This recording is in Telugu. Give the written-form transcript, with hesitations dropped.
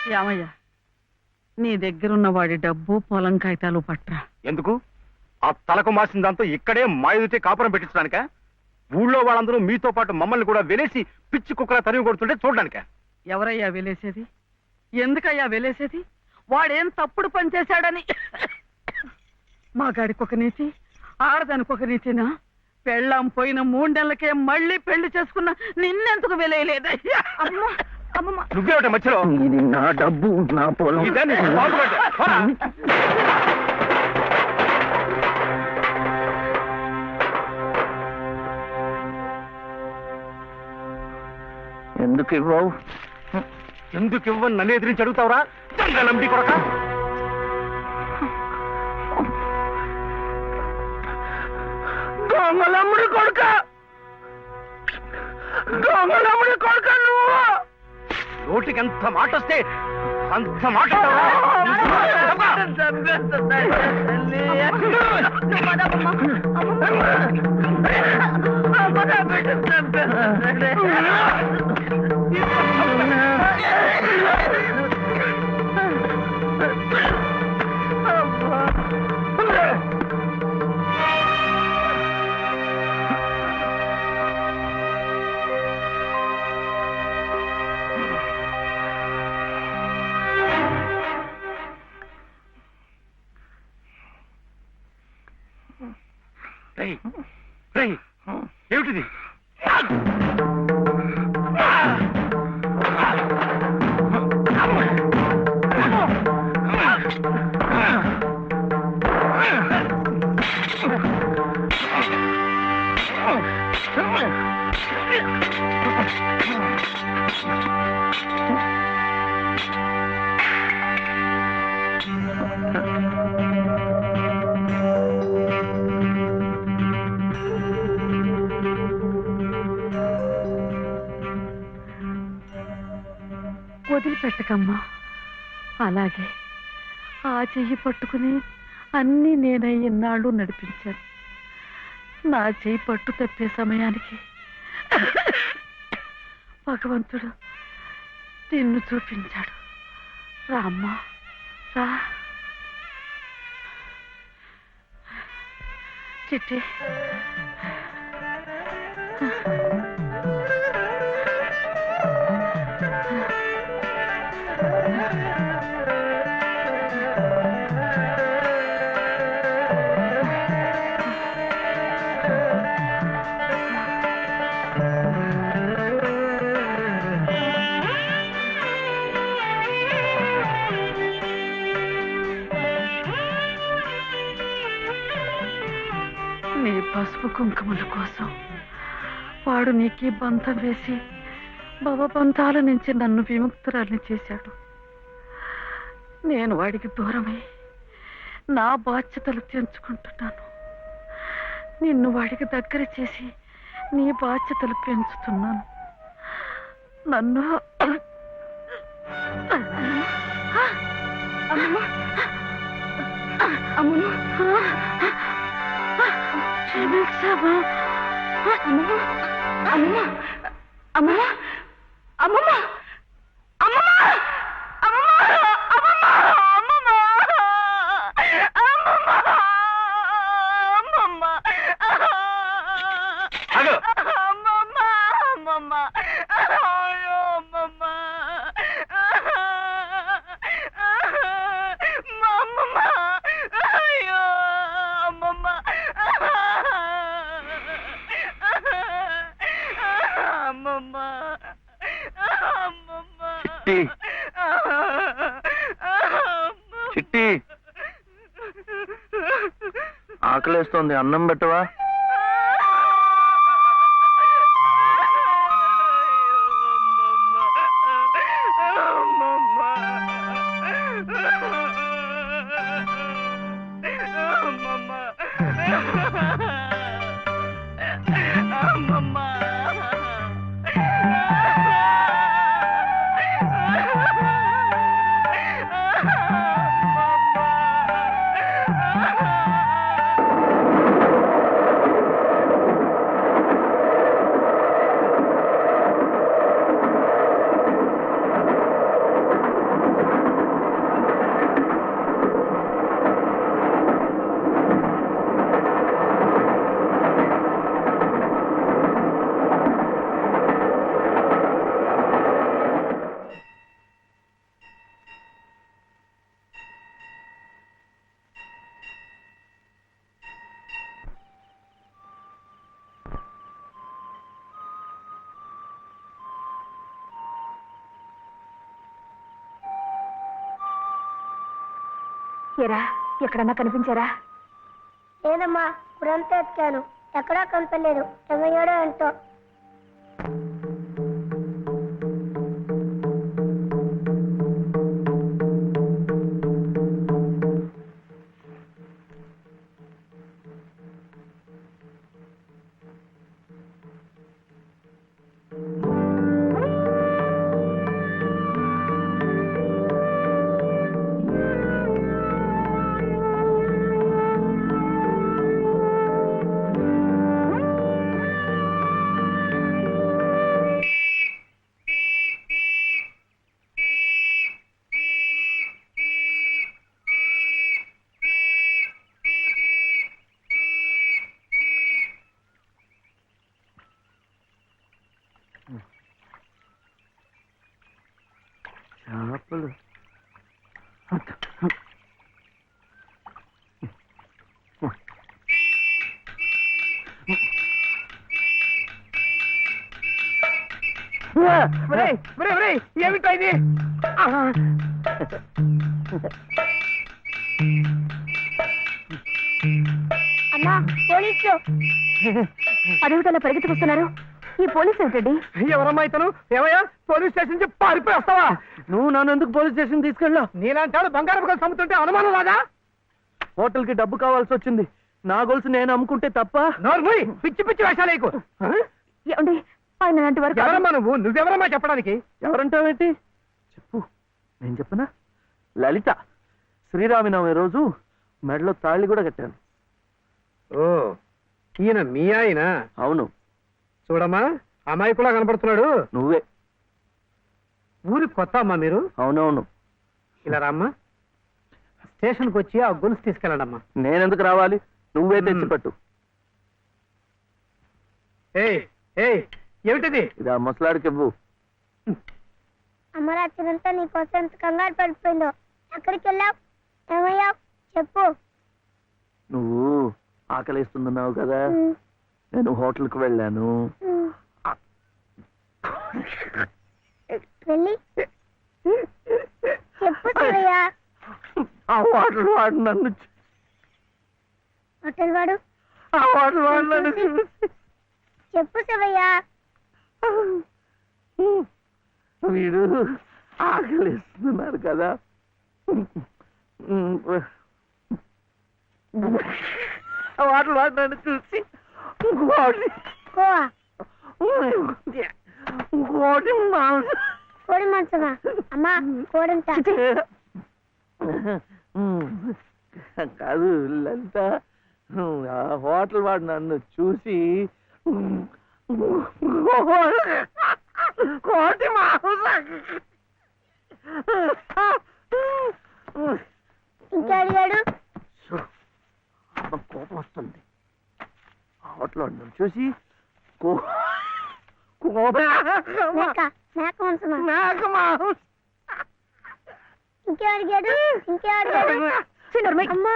యామయ్య, నీ దగ్గరున్న వాడి డబ్బు పొలం కాగితాలు పట్రా. ఎందుకు? ఆ తలకు మాసిన దాంతో ఇక్కడే మాయుతే కాపురం పెట్టించడానిక? ఊళ్ళో వాళ్ళందరూ మీతో పాటు మమ్మల్ని కూడా వెలేసి పిచ్చి కుక్కలా తరిమి కొడుతుంటే చూడడానిక? ఎవరయ్యా వెలేసేది? ఎందుకయ్యా వెలేసేది? వాడేం తప్పుడు పని చేశాడని మా గాడికి ఒక నీతి, ఆడదానికి ఒక నీతినా? పెళ్ళాం పోయిన 3 నెలలకే మళ్ళీ పెళ్లి చేసుకున్న నిన్నెందుకు వెలేయలేదయ్యా? నువ్వేమిట మధ్యలో? ఇది నా డబ్బు, నా పొలం. ఎందుకు ఇవ్వవు? ఎందుకు ఇవ్వని నన్ను ఎదిరించి అడుగుతావురా? దంగలంబి కొడక! దొంగలమ్ముడి కొడుక! దొంగలమ్ముడి కొడుక నువ్వు! నోటికి ఎంత మాట వస్తే అంత మాట ఏమిటిది? వదిలిపెట్టకమ్మా. అలాగే ఆ చెయ్యి పట్టుకుని అన్నీ నేనై ఇన్నాళ్ళు నడిపించాను. నా చెయ్యి పట్టు తప్పే సమయానికి భగవంతుడు నిన్ను చూపించాడు. రామ్మా, రా. చిట్టి, నీ పసుపు కుంకుమల కోసం వాడు నీకు బంధం వేసి భవబంధాల నుంచి నన్ను విముక్తురాల్ని చేశాడు. నేను వాడికి దూరమై నా బాధ్యతలు తెంచుకుంటున్నాను. నిన్ను వాడికి దగ్గర చేసి నీ బాధ్యతలు పెంచుతున్నాను. నన్ను క్షమించమా? అమ్మమ్మ, అమ్మమ్మ, అమ్మమ్మ, అమ్మమ్మ, చిట్టి, ఆకలేస్తోంది, అన్నం పెట్టవా? ఏరా ఎక్కడన్నా కనిపించారా? లేదమ్మా, ఇప్పుడంతా ఎత్తాను, ఎక్కడా కనపడలేదు. ఏమయ్యాడో ఎంతో. చేపలు ఏమిటో ఇది? అమ్మా, పోలీసులు. అదేమిటలా పరిగెత్తుకొస్తున్నారు? ఈ పోలీసు ఏమిటండి? ఎవరమ్మా ఇతను? ఏమయ్యా, పోలీస్ స్టేషన్ నుంచి పారిపోయి వస్తావా? నువ్వు నన్ను ఎందుకు పోలీస్ స్టేషన్ తీసుకెళ్ళా? నీలాంటి వాడు బంగారం కోసం అమ్ముతుంటే అనుమానం రాదా? హోటల్ కి డబ్బు కావాల్సి వచ్చింది. నా గొలుసు నేను అమ్ముకుంటే తప్ప? నోర్మూయ్, పిచ్చి పిచ్చి వేషాలేకు. ఏమండి ఆయన లాంటి వారు కాదు. ఎవరమ్మా నువ్వెవరమ్మా చెప్పడానికి? ఎవరంటావేంటి? చెప్పు, నేను చెప్పనా? లలిత. శ్రీరామనవమి రోజు మెడలో తాళి కూడా కట్టాను. ఓ, ఈయన మీ ఆయన? అవును. చూడమ్మా, అమ్మాయి కూడా కనపడుతున్నాడు. నువ్వే. ఊరి కొత్త అమ్మా మీరు? అవునవును. ఇలా రామ్మా, స్టేషన్కి వచ్చి ఆ గొలుసు తీసుకెళ్ళండమ్మా. నేనెందుకు రావాలి? నువ్వే తెచ్చిపట్టు. ఏయ్ ఏయ్, ఏమిటిది? ఇది ఆ ముసలాడికి ఇవ్వు. అమ్మ రాత్రంతా నీకోసం ఎంత కంగారు పడిపోయిందో. ఎక్కడికి వెళ్ళావు? ఏమయ్యావు? చెప్పు. నువ్వు ఆకలిస్తున్నావు కదా, నేను హోటల్కి వెళ్ళాను. వెళ్ళి చెప్పు శివయ్య. ఆ హోటల్ వాడు నన్ను హోటల్ వాడు? ఆ హోటల్ వాడు నన్ను చెప్పు శివయ్య. వీడు ఆకలిస్తున్నారు కదా, వాడు వాడు నన్ను చూసి కోవా? ఇంకోటి కోడి మాంసమా? అమ్మా, కోడంతా. కాదు లలిత, ఆ హోటల్ వాడు నన్ను చూసి కోటి ఇంకా అడిగాడు? కోపం వస్తుంది. హోటల్ వాడు నన్ను చూసి మేక మాంసమా? ఇంకే అడిగాడు? ఇంకే అడిగాడు? అమ్మా,